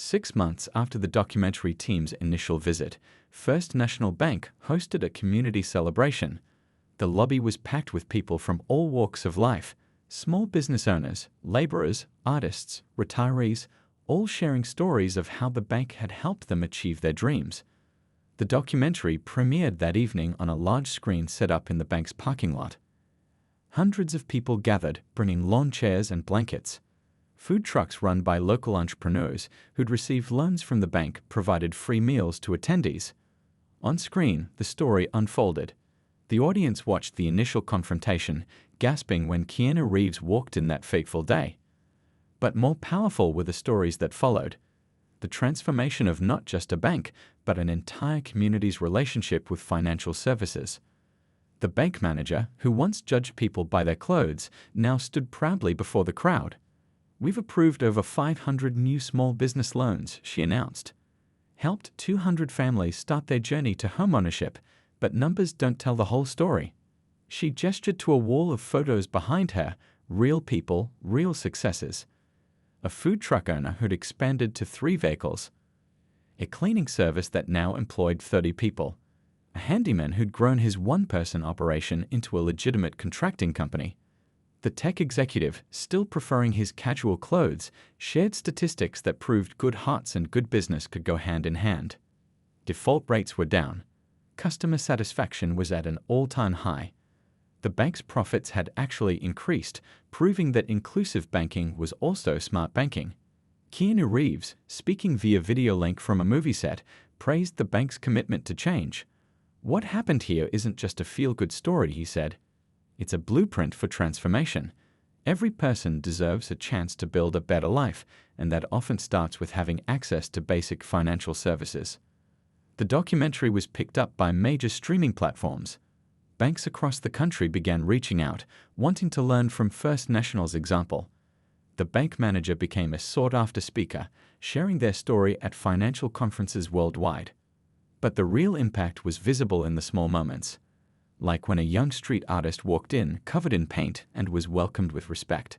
6 months after the documentary team's initial visit, First National Bank hosted a community celebration. The lobby was packed with people from all walks of life, small business owners, laborers, artists, retirees, all sharing stories of how the bank had helped them achieve their dreams. The documentary premiered that evening on a large screen set up in the bank's parking lot. Hundreds of people gathered, bringing lawn chairs and blankets. Food trucks run by local entrepreneurs who'd received loans from the bank provided free meals to attendees. On screen, the story unfolded. The audience watched the initial confrontation, gasping when Keanu Reeves walked in that fateful day. But more powerful were the stories that followed. The transformation of not just a bank, but an entire community's relationship with financial services. The bank manager, who once judged people by their clothes, now stood proudly before the crowd. "We've approved over 500 new small business loans," she announced. "Helped 200 families start their journey to homeownership, but numbers don't tell the whole story." She gestured to a wall of photos behind her, real people, real successes. A food truck owner who'd expanded to 3 vehicles. A cleaning service that now employed 30 people. A handyman who'd grown his one-person operation into a legitimate contracting company. The tech executive, still preferring his casual clothes, shared statistics that proved good hearts and good business could go hand in hand. Default rates were down. Customer satisfaction was at an all-time high. The bank's profits had actually increased, proving that inclusive banking was also smart banking. Keanu Reeves, speaking via video link from a movie set, praised the bank's commitment to change. "What happened here isn't just a feel-good story," he said. "It's a blueprint for transformation. Every person deserves a chance to build a better life, and that often starts with having access to basic financial services." The documentary was picked up by major streaming platforms. Banks across the country began reaching out, wanting to learn from First National's example. The bank manager became a sought-after speaker, sharing their story at financial conferences worldwide. But the real impact was visible in the small moments. Like when a young street artist walked in covered in paint and was welcomed with respect.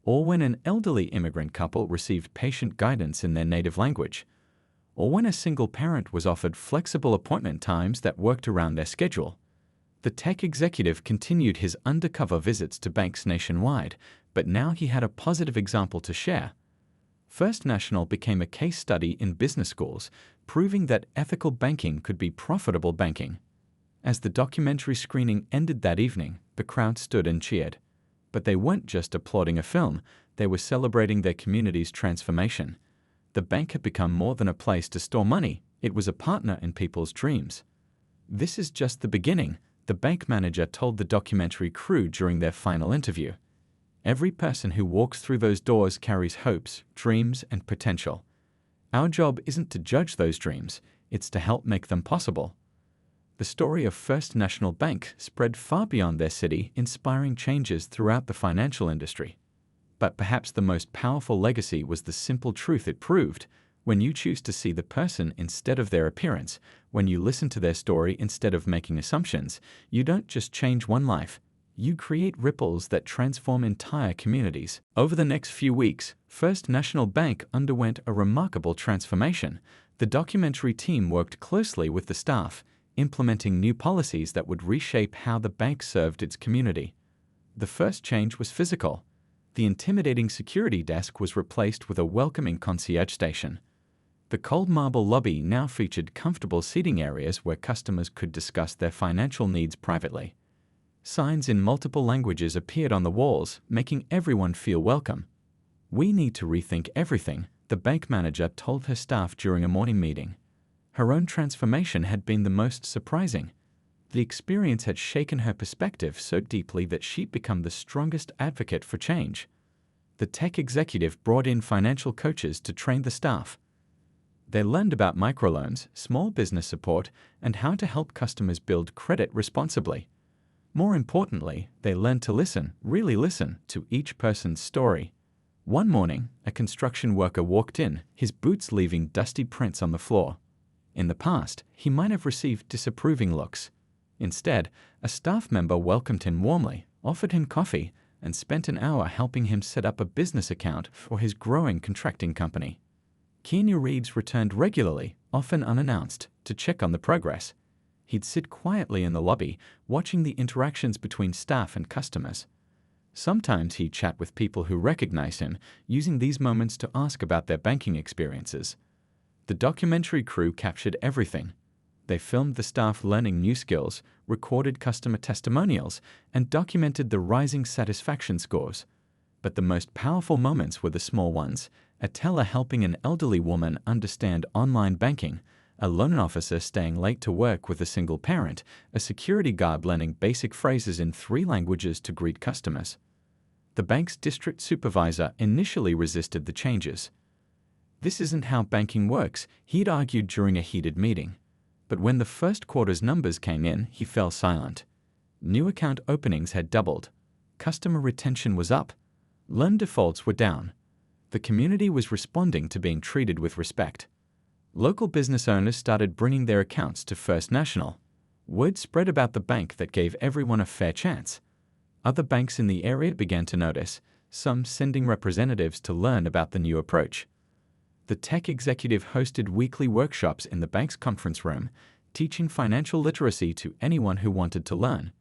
Or when an elderly immigrant couple received patient guidance in their native language. Or when a single parent was offered flexible appointment times that worked around their schedule. The tech executive continued his undercover visits to banks nationwide, but now he had a positive example to share. First National became a case study in business schools, proving that ethical banking could be profitable banking. As the documentary screening ended that evening, the crowd stood and cheered. But they weren't just applauding a film, they were celebrating their community's transformation. The bank had become more than a place to store money, it was a partner in people's dreams. "This is just the beginning," the bank manager told the documentary crew during their final interview. "Every person who walks through those doors carries hopes, dreams, and potential. Our job isn't to judge those dreams, it's to help make them possible." The story of First National Bank spread far beyond their city, inspiring changes throughout the financial industry. But perhaps the most powerful legacy was the simple truth it proved. When you choose to see the person instead of their appearance, when you listen to their story instead of making assumptions, you don't just change one life, you create ripples that transform entire communities. Over the next few weeks, First National Bank underwent a remarkable transformation. The documentary team worked closely with the staff, implementing new policies that would reshape how the bank served its community. The first change was physical. The intimidating security desk was replaced with a welcoming concierge station. The cold marble lobby now featured comfortable seating areas where customers could discuss their financial needs privately. Signs in multiple languages appeared on the walls, making everyone feel welcome. "We need to rethink everything," the bank manager told her staff during a morning meeting. Her own transformation had been the most surprising. The experience had shaken her perspective so deeply that she'd become the strongest advocate for change. The tech executive brought in financial coaches to train the staff. They learned about microloans, small business support, and how to help customers build credit responsibly. More importantly, they learned to listen, really listen, to each person's story. One morning, a construction worker walked in, his boots leaving dusty prints on the floor. In the past, he might have received disapproving looks. Instead, a staff member welcomed him warmly, offered him coffee, and spent an hour helping him set up a business account for his growing contracting company. Keanu Reeves returned regularly, often unannounced, to check on the progress. He'd sit quietly in the lobby, watching the interactions between staff and customers. Sometimes he'd chat with people who recognize him, using these moments to ask about their banking experiences. The documentary crew captured everything. They filmed the staff learning new skills, recorded customer testimonials, and documented the rising satisfaction scores. But the most powerful moments were the small ones: a teller helping an elderly woman understand online banking, a loan officer staying late to work with a single parent, a security guard learning basic phrases in 3 languages to greet customers. The bank's district supervisor initially resisted the changes. This isn't how banking works, he'd argued during a heated meeting. But when the first quarter's numbers came in, he fell silent. New account openings had doubled. Customer retention was up. Loan defaults were down. The community was responding to being treated with respect. Local business owners started bringing their accounts to First National. Word spread about the bank that gave everyone a fair chance. Other banks in the area began to notice, some sending representatives to learn about the new approach. The tech executive hosted weekly workshops in the bank's conference room, teaching financial literacy to anyone who wanted to learn.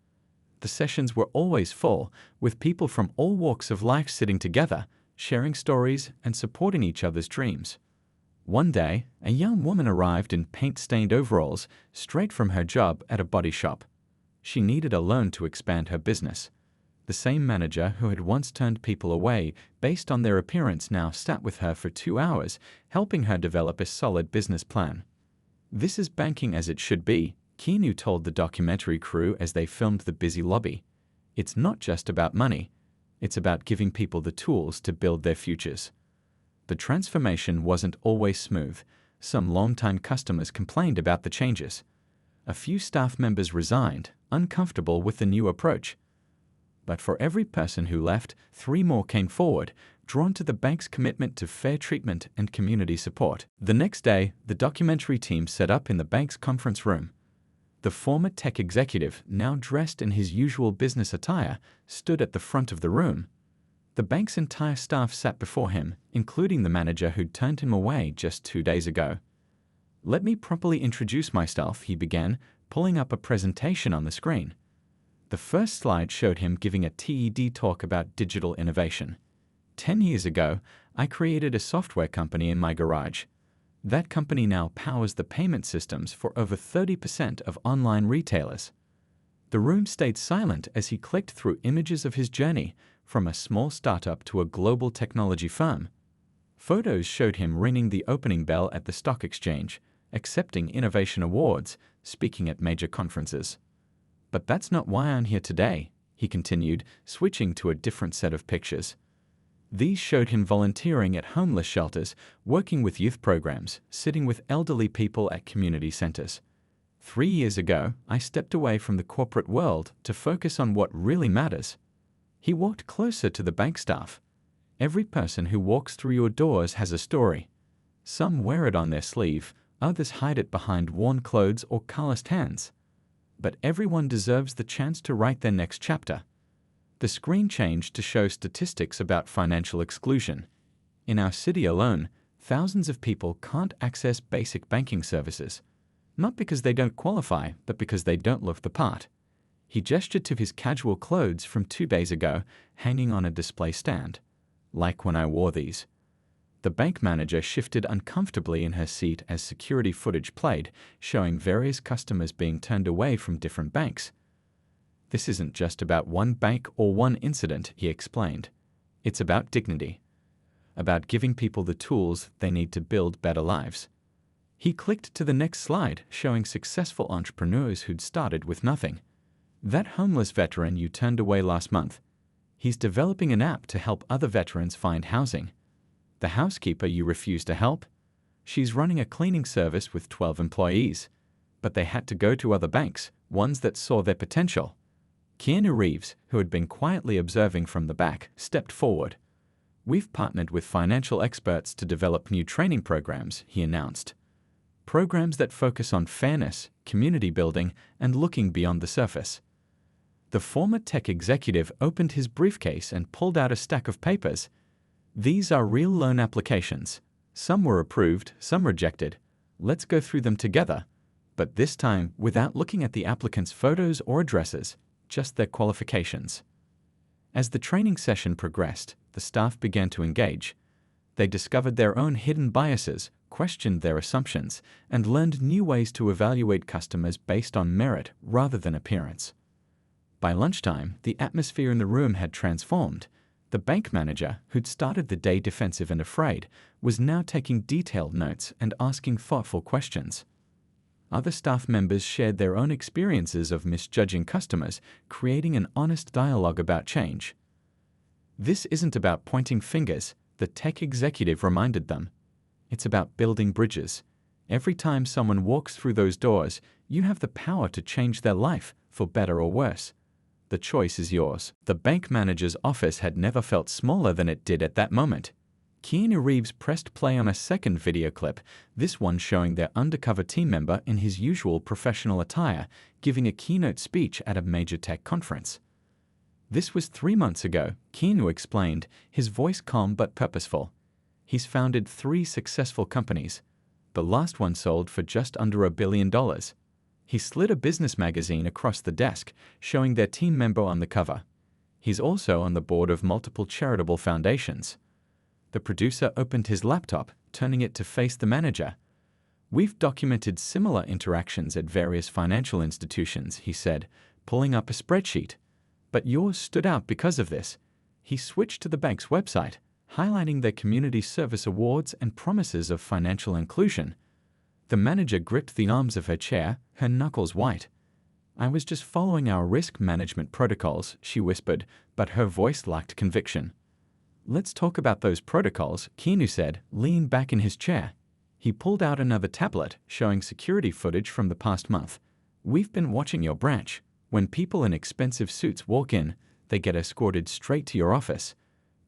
The sessions were always full, with people from all walks of life sitting together, sharing stories and supporting each other's dreams. One day, a young woman arrived in paint-stained overalls, straight from her job at a body shop. She needed a loan to expand her business. The same manager who had once turned people away based on their appearance now sat with her for 2 hours, helping her develop a solid business plan. "This is banking as it should be," Keanu told the documentary crew as they filmed the busy lobby. "It's not just about money. It's about giving people the tools to build their futures." The transformation wasn't always smooth. Some longtime customers complained about the changes. A few staff members resigned, uncomfortable with the new approach. But for every person who left, 3 more came forward, drawn to the bank's commitment to fair treatment and community support. The next day, the documentary team set up in the bank's conference room. The former tech executive, now dressed in his usual business attire, stood at the front of the room. The bank's entire staff sat before him, including the manager who'd turned him away just 2 days ago. "Let me properly introduce myself," he began, pulling up a presentation on the screen. The first slide showed him giving a TED talk about digital innovation. 10 years ago, I created a software company in my garage. That company now powers the payment systems for over 30% of online retailers. The room stayed silent as he clicked through images of his journey, from a small startup to a global technology firm. Photos showed him ringing the opening bell at the stock exchange, accepting innovation awards, speaking at major conferences. "But that's not why I'm here today," he continued, switching to a different set of pictures. These showed him volunteering at homeless shelters, working with youth programs, sitting with elderly people at community centers. 3 years ago, I stepped away from the corporate world to focus on what really matters." He walked closer to the bank staff. "Every person who walks through your doors has a story. Some wear it on their sleeve, others hide it behind worn clothes or calloused hands. But everyone deserves the chance to write their next chapter." The screen changed to show statistics about financial exclusion. In our city alone, thousands of people can't access basic banking services. Not because they don't qualify, but because they don't look the part. He gestured to his casual clothes from 2 days ago, hanging on a display stand. "Like when I wore these." The bank manager shifted uncomfortably in her seat as security footage played, showing various customers being turned away from different banks. "This isn't just about one bank or one incident," he explained. "It's about dignity. About giving people the tools they need to build better lives." He clicked to the next slide, showing successful entrepreneurs who'd started with nothing. "That homeless veteran you turned away last month, he's developing an app to help other veterans find housing. The housekeeper you refused to help, she's running a cleaning service with 12 employees, but they had to go to other banks, ones that saw their potential." Keanu Reeves, who had been quietly observing from the back, stepped forward. "We've partnered with financial experts to develop new training programs," he announced. "Programs that focus on fairness, community building, and looking beyond the surface." The former tech executive opened his briefcase and pulled out a stack of papers. "These are real loan applications. Some were approved, some rejected. Let's go through them together. But this time, without looking at the applicants' photos or addresses, just their qualifications. As the training session progressed, the staff began to engage. They discovered their own hidden biases, questioned their assumptions, and learned new ways to evaluate customers based on merit rather than appearance. By lunchtime, the atmosphere in the room had transformed. The bank manager, who'd started the day defensive and afraid, was now taking detailed notes and asking thoughtful questions. Other staff members shared their own experiences of misjudging customers, creating an honest dialogue about change. This isn't about pointing fingers, the tech executive reminded them. It's about building bridges. Every time someone walks through those doors, you have the power to change their life, for better or worse. The choice is yours. The bank manager's office had never felt smaller than it did at that moment. Keanu Reeves pressed play on a second video clip, this one showing their undercover team member in his usual professional attire, giving a keynote speech at a major tech conference. This was 3 months ago, Keanu explained, his voice calm but purposeful. He's founded 3 successful companies. The last one sold for just under $1 billion. He slid a business magazine across the desk, showing their team member on the cover. He's also on the board of multiple charitable foundations. The producer opened his laptop, turning it to face the manager. We've documented similar interactions at various financial institutions, he said, pulling up a spreadsheet. But yours stood out because of this. He switched to the bank's website, highlighting their community service awards and promises of financial inclusion. The manager gripped the arms of her chair, her knuckles white. I was just following our risk management protocols, she whispered, but her voice lacked conviction. Let's talk about those protocols, Keanu said, leaning back in his chair. He pulled out another tablet, showing security footage from the past month. We've been watching your branch. When people in expensive suits walk in, they get escorted straight to your office.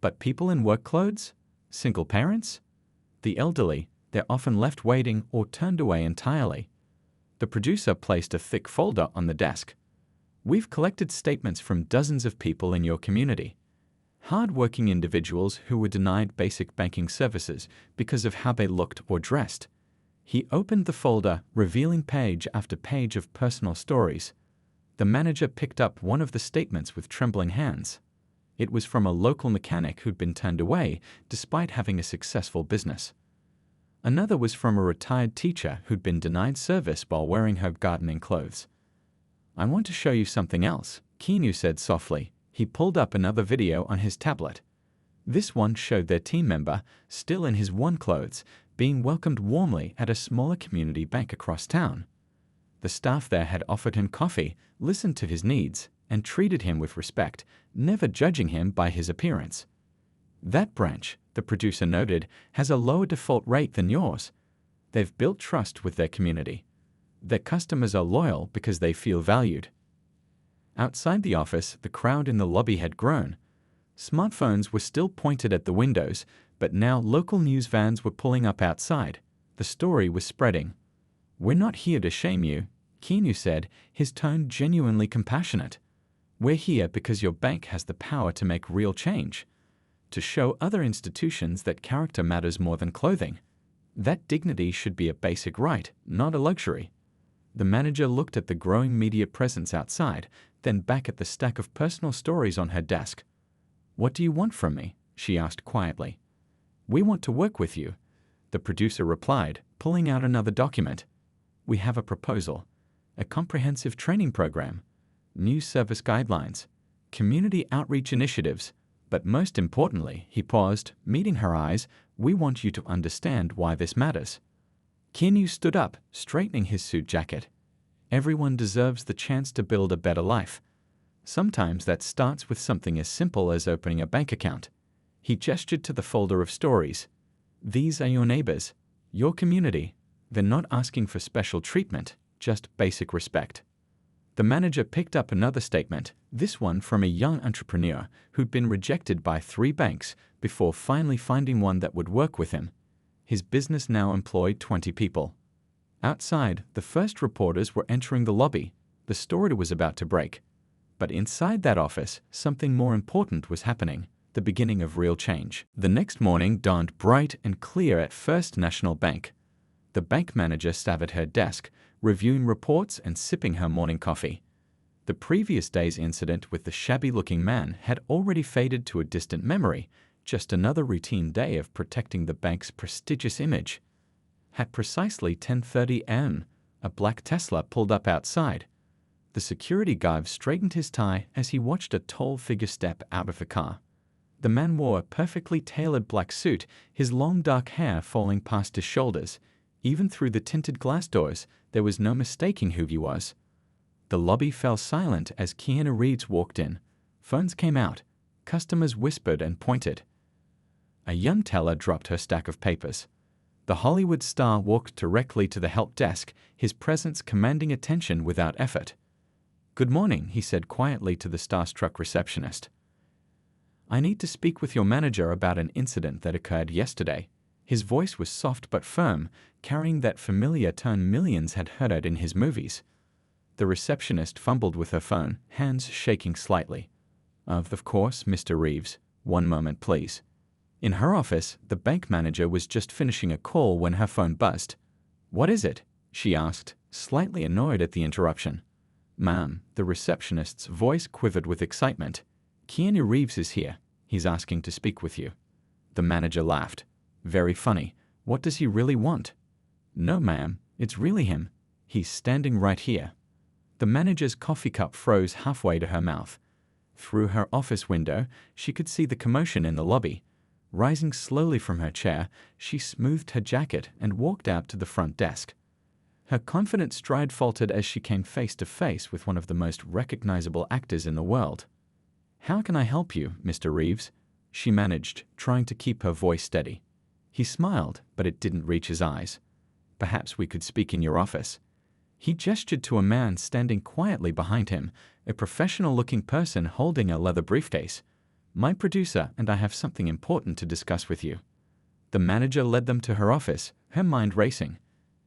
But people in work clothes? Single parents? The elderly, they're often left waiting or turned away entirely. The producer placed a thick folder on the desk. We've collected statements from dozens of people in your community. Hard-working individuals who were denied basic banking services because of how they looked or dressed. He opened the folder, revealing page after page of personal stories. The manager picked up one of the statements with trembling hands. It was from a local mechanic who'd been turned away despite having a successful business. Another was from a retired teacher who'd been denied service while wearing her gardening clothes. I want to show you something else, Keanu said softly. He pulled up another video on his tablet. This one showed their team member, still in his worn clothes, being welcomed warmly at a smaller community bank across town. The staff there had offered him coffee, listened to his needs, and treated him with respect, never judging him by his appearance. That branch, the producer noted, has a lower default rate than yours. They've built trust with their community. Their customers are loyal because they feel valued. Outside the office, the crowd in the lobby had grown. Smartphones were still pointed at the windows, but now local news vans were pulling up outside. The story was spreading. We're not here to shame you, Keanu said, his tone genuinely compassionate. We're here because your bank has the power to make real change, to show other institutions that character matters more than clothing. That dignity should be a basic right, not a luxury. The manager looked at the growing media presence outside, then back at the stack of personal stories on her desk. What do you want from me? She asked quietly. We want to work with you, the producer replied, pulling out another document. We have a proposal, a comprehensive training program, new service guidelines, community outreach initiatives, but most importantly, he paused, meeting her eyes, we want you to understand why this matters. Keanu stood up, straightening his suit jacket. Everyone deserves the chance to build a better life. Sometimes that starts with something as simple as opening a bank account. He gestured to the folder of stories. These are your neighbors, your community. They're not asking for special treatment, just basic respect. The manager picked up another statement, this one from a young entrepreneur who'd been rejected by 3 banks before finally finding one that would work with him. His business now employed 20 people. Outside, the first reporters were entering the lobby. The story was about to break. But inside that office, something more important was happening. the beginning of real change. The next morning dawned bright and clear at First National Bank. The bank manager sat at her desk, reviewing reports and sipping her morning coffee. The previous day's incident with the shabby-looking man had already faded to a distant memory, just another routine day of protecting the bank's prestigious image. At precisely 10:30 a.m., a black Tesla pulled up outside. The security guard straightened his tie as he watched a tall figure step out of the car. The man wore a perfectly tailored black suit, his long dark hair falling past his shoulders. Even through the tinted glass doors, there was no mistaking who he was. The lobby fell silent as Keanu Reeves walked in. Phones came out. Customers whispered and pointed. A young teller dropped her stack of papers. The Hollywood star walked directly to the help desk, his presence commanding attention without effort. "Good morning," he said quietly to the starstruck receptionist. "I need to speak with your manager about an incident that occurred yesterday." His voice was soft but firm, carrying that familiar tone millions had heard it in his movies. The receptionist fumbled with her phone, hands shaking slightly. Of course, Mr. Reeves. One moment, please." In her office, the bank manager was just finishing a call when her phone buzzed. "What is it?" she asked, slightly annoyed at the interruption. "Ma'am," the receptionist's voice quivered with excitement. "Keanu Reeves is here. He's asking to speak with you." The manager laughed. "Very funny. What does he really want?" "No, ma'am, it's really him. He's standing right here." The manager's coffee cup froze halfway to her mouth. Through her office window, she could see the commotion in the lobby. Rising slowly from her chair, she smoothed her jacket and walked out to the front desk. Her confident stride faltered as she came face to face with one of the most recognizable actors in the world. "How can I help you, Mr. Reeves?" she managed, trying to keep her voice steady. He smiled, but it didn't reach his eyes. "Perhaps we could speak in your office." He gestured to a man standing quietly behind him, a professional-looking person holding a leather briefcase. "My producer and I have something important to discuss with you." The manager led them to her office, her mind racing.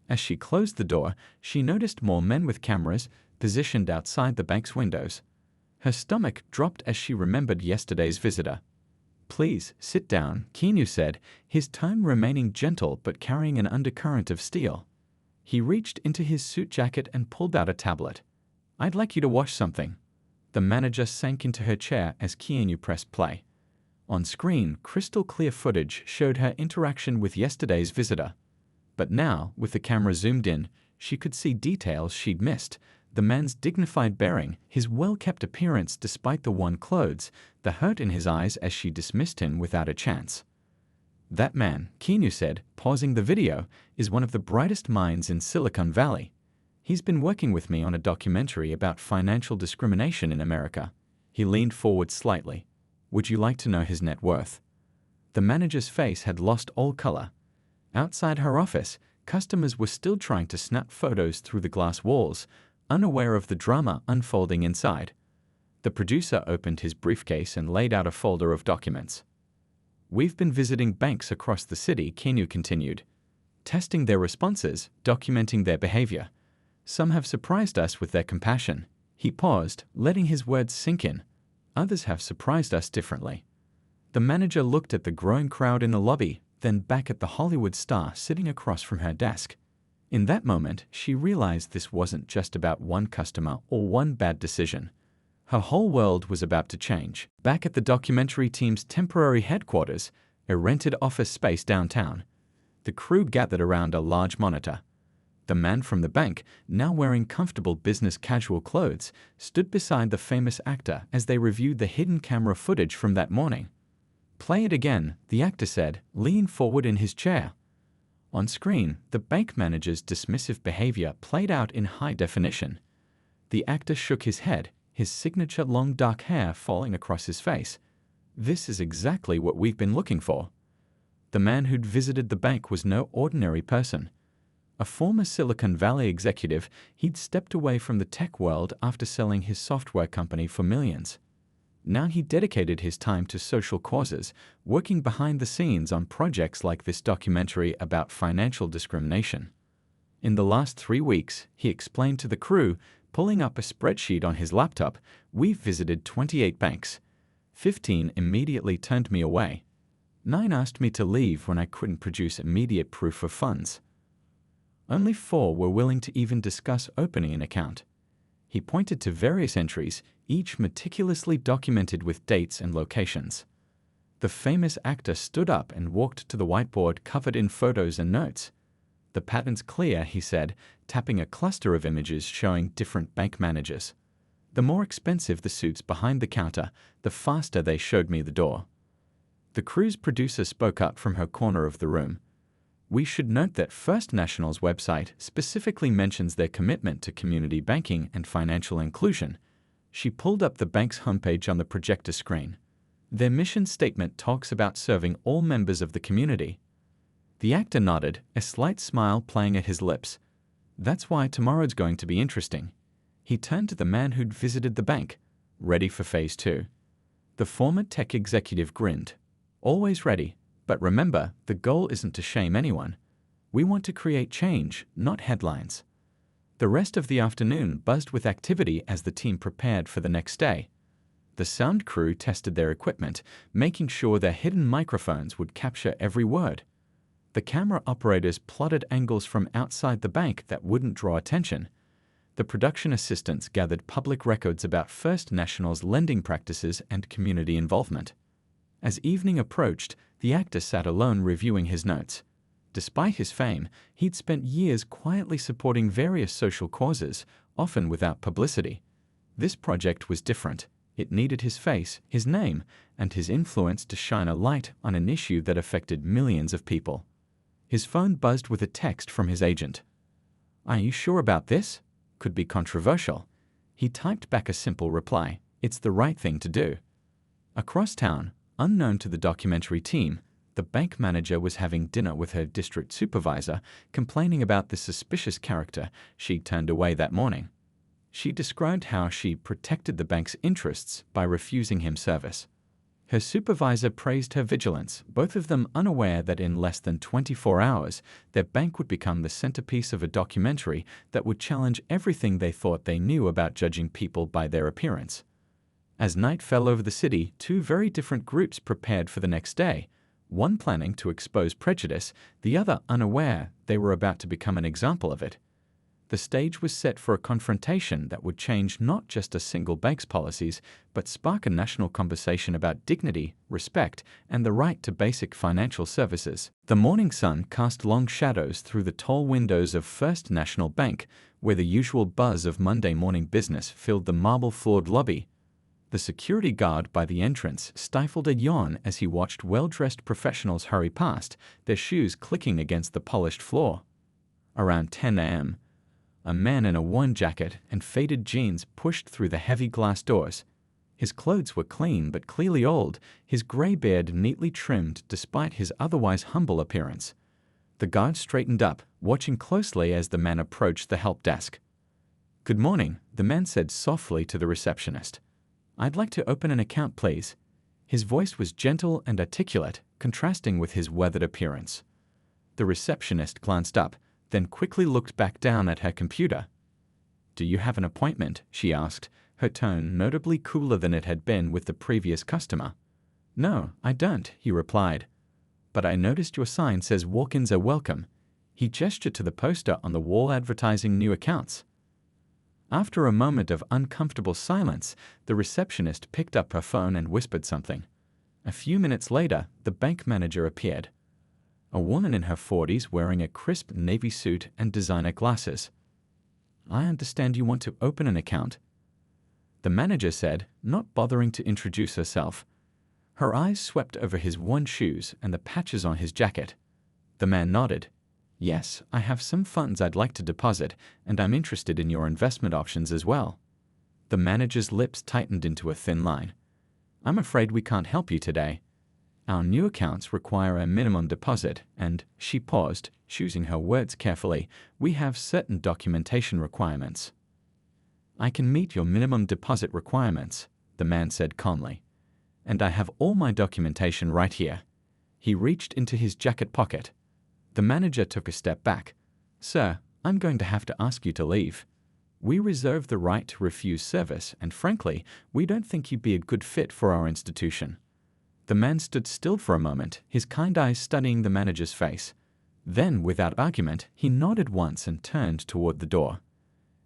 As she closed the door, she noticed more men with cameras positioned outside the bank's windows. Her stomach dropped as she remembered yesterday's visitor. "Please, sit down," Keanu said, his tone remaining gentle but carrying an undercurrent of steel. He reached into his suit jacket and pulled out a tablet. "I'd like you to watch something." The manager sank into her chair as Keanu pressed play. On screen, crystal-clear footage showed her interaction with yesterday's visitor. But now, with the camera zoomed in, she could see details she'd missed. The man's dignified bearing, his well-kept appearance despite the worn clothes, the hurt in his eyes as she dismissed him without a chance. "That man," Keanu said, pausing the video, "is one of the brightest minds in Silicon Valley. He's been working with me on a documentary about financial discrimination in America." He leaned forward slightly. "Would you like to know his net worth?" The manager's face had lost all color. Outside her office, customers were still trying to snap photos through the glass walls, unaware of the drama unfolding inside. The producer opened his briefcase and laid out a folder of documents. "We've been visiting banks across the city," Keanu continued, "testing their responses, documenting their behavior. Some have surprised us with their compassion." He paused, letting his words sink in. "Others have surprised us differently." The manager looked at the growing crowd in the lobby, then back at the Hollywood star sitting across from her desk. In that moment, she realized this wasn't just about one customer or one bad decision. Her whole world was about to change. Back at the documentary team's temporary headquarters, a rented office space downtown, the crew gathered around a large monitor. The man from the bank, now wearing comfortable business casual clothes, stood beside the famous actor as they reviewed the hidden camera footage from that morning. "Play it again," the actor said, leaning forward in his chair. On screen, the bank manager's dismissive behavior played out in high definition. The actor shook his head, his signature long dark hair falling across his face. "This is exactly what we've been looking for." The man who'd visited the bank was no ordinary person. A former Silicon Valley executive, he'd stepped away from the tech world after selling his software company for millions. Now he dedicated his time to social causes, working behind the scenes on projects like this documentary about financial discrimination. In the last 3 weeks, he explained to the crew, pulling up a spreadsheet on his laptop, "We've visited 28 banks. 15 immediately turned me away. 9 asked me to leave when I couldn't produce immediate proof of funds. Only 4 were willing to even discuss opening an account. He pointed to various entries, each meticulously documented with dates and locations. The famous actor stood up and walked to the whiteboard covered in photos and notes. "The pattern's clear," he said, tapping a cluster of images showing different bank managers. "The more expensive the suits behind the counter, the faster they showed me the door." The cruise producer spoke up from her corner of the room. "We should note that First National's website specifically mentions their commitment to community banking and financial inclusion." She pulled up the bank's homepage on the projector screen. "Their mission statement talks about serving all members of the community." The actor nodded, a slight smile playing at his lips. "That's why tomorrow's going to be interesting." He turned to the man who'd visited the bank. "Ready for phase 2? The former tech executive grinned. "Always ready, but remember, the goal isn't to shame anyone. We want to create change, not headlines." The rest of the afternoon buzzed with activity as the team prepared for the next day. The sound crew tested their equipment, making sure their hidden microphones would capture every word. The camera operators plotted angles from outside the bank that wouldn't draw attention. The production assistants gathered public records about First National's lending practices and community involvement. As evening approached, the actor sat alone reviewing his notes. Despite his fame, he'd spent years quietly supporting various social causes, often without publicity. This project was different. It needed his face, his name, and his influence to shine a light on an issue that affected millions of people. His phone buzzed with a text from his agent. "Are you sure about this? Could be controversial." He typed back a simple reply. "It's the right thing to do." Across town, unknown to the documentary team, the bank manager was having dinner with her district supervisor, complaining about the suspicious character she'd turned away that morning. She described how she protected the bank's interests by refusing him service. Her supervisor praised her vigilance, both of them unaware that in less than 24 hours, their bank would become the centerpiece of a documentary that would challenge everything they thought they knew about judging people by their appearance. As night fell over the city, 2 very different groups prepared for the next day, one planning to expose prejudice, the other unaware they were about to become an example of it. The stage was set for a confrontation that would change not just a single bank's policies, but spark a national conversation about dignity, respect, and the right to basic financial services. The morning sun cast long shadows through the tall windows of First National Bank, where the usual buzz of Monday morning business filled the marble-floored lobby. The security guard by the entrance stifled a yawn as he watched well-dressed professionals hurry past, their shoes clicking against the polished floor. Around 10 a.m., a man in a worn jacket and faded jeans pushed through the heavy glass doors. His clothes were clean but clearly old, his gray beard neatly trimmed despite his otherwise humble appearance. The guard straightened up, watching closely as the man approached the help desk. "Good morning," the man said softly to the receptionist. "I'd like to open an account, please." His voice was gentle and articulate, contrasting with his weathered appearance. The receptionist glanced up, then quickly looked back down at her computer. "Do you have an appointment?" she asked, her tone notably cooler than it had been with the previous customer. "No, I don't," he replied. "But I noticed your sign says walk-ins are welcome." He gestured to the poster on the wall advertising new accounts. After a moment of uncomfortable silence, the receptionist picked up her phone and whispered something. A few minutes later, the bank manager appeared. A woman in her 40s wearing a crisp navy suit and designer glasses. "I understand you want to open an account," the manager said, not bothering to introduce herself. Her eyes swept over his worn shoes and the patches on his jacket. The man nodded. "Yes, I have some funds I'd like to deposit, and I'm interested in your investment options as well." The manager's lips tightened into a thin line. "I'm afraid we can't help you today. Our new accounts require a minimum deposit, and," she paused, choosing her words carefully, "we have certain documentation requirements." "I can meet your minimum deposit requirements," the man said calmly. "And I have all my documentation right here." He reached into his jacket pocket. The manager took a step back. "Sir, I'm going to have to ask you to leave." We reserve the right to refuse service, and frankly, we don't think you'd be a good fit for our institution." The man stood still for a moment, his kind eyes studying the manager's face. Then, without argument, he nodded once and turned toward the door.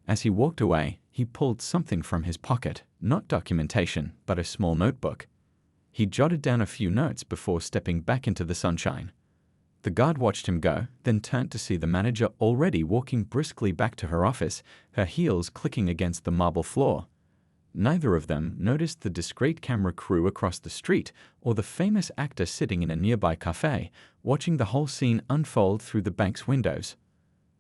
As he walked away, he pulled something from his pocket, not documentation, but a small notebook. He jotted down a few notes before stepping back into the sunshine. The guard watched him go, then turned to see the manager already walking briskly back to her office, her heels clicking against the marble floor. Neither of them noticed the discreet camera crew across the street or the famous actor sitting in a nearby cafe, watching the whole scene unfold through the bank's windows.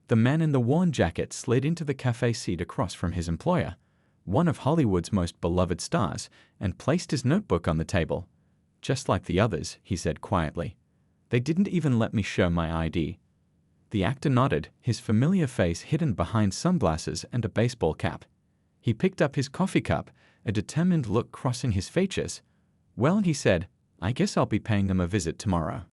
The man in the worn jacket slid into the cafe seat across from his employer, one of Hollywood's most beloved stars, and placed his notebook on the table. "Just like the others," he said quietly. "They didn't even let me show my ID." The actor nodded, his familiar face hidden behind sunglasses and a baseball cap. He picked up his coffee cup, a determined look crossing his features. "Well," he said, "I guess I'll be paying them a visit tomorrow."